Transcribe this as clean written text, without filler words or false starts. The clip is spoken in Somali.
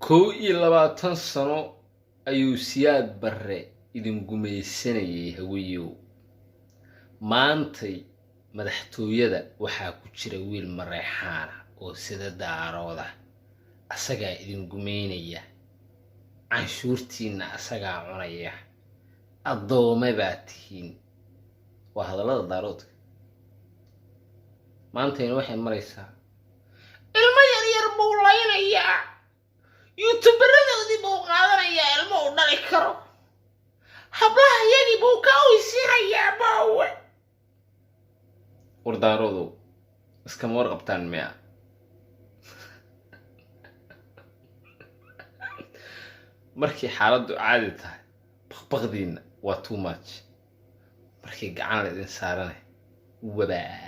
21 sano ayuu Siyaad Barre idin gumaysanayay hawiyow. maantay madaxtooyada waxaa ku jira wiil Mareexaan oo sida daarooda asagaa idin gumaynaya, canshuurtiina asagaa cunaya, addoome baa tihiin. waa hadallada daaroodka. maantayna waxay maraysaa ilmo yaryar buu laynayaa, yuutubaradoodii buu qaadanayaa, ilmo uu dhali karo, hablaha yagii buu ka oysiinayaa baawe. war daaroodow iskama warqabtaan miya? markii xaaladdu caadi tahay baqbaqdiina waa too much, markii gacan la idin saaranay wabaa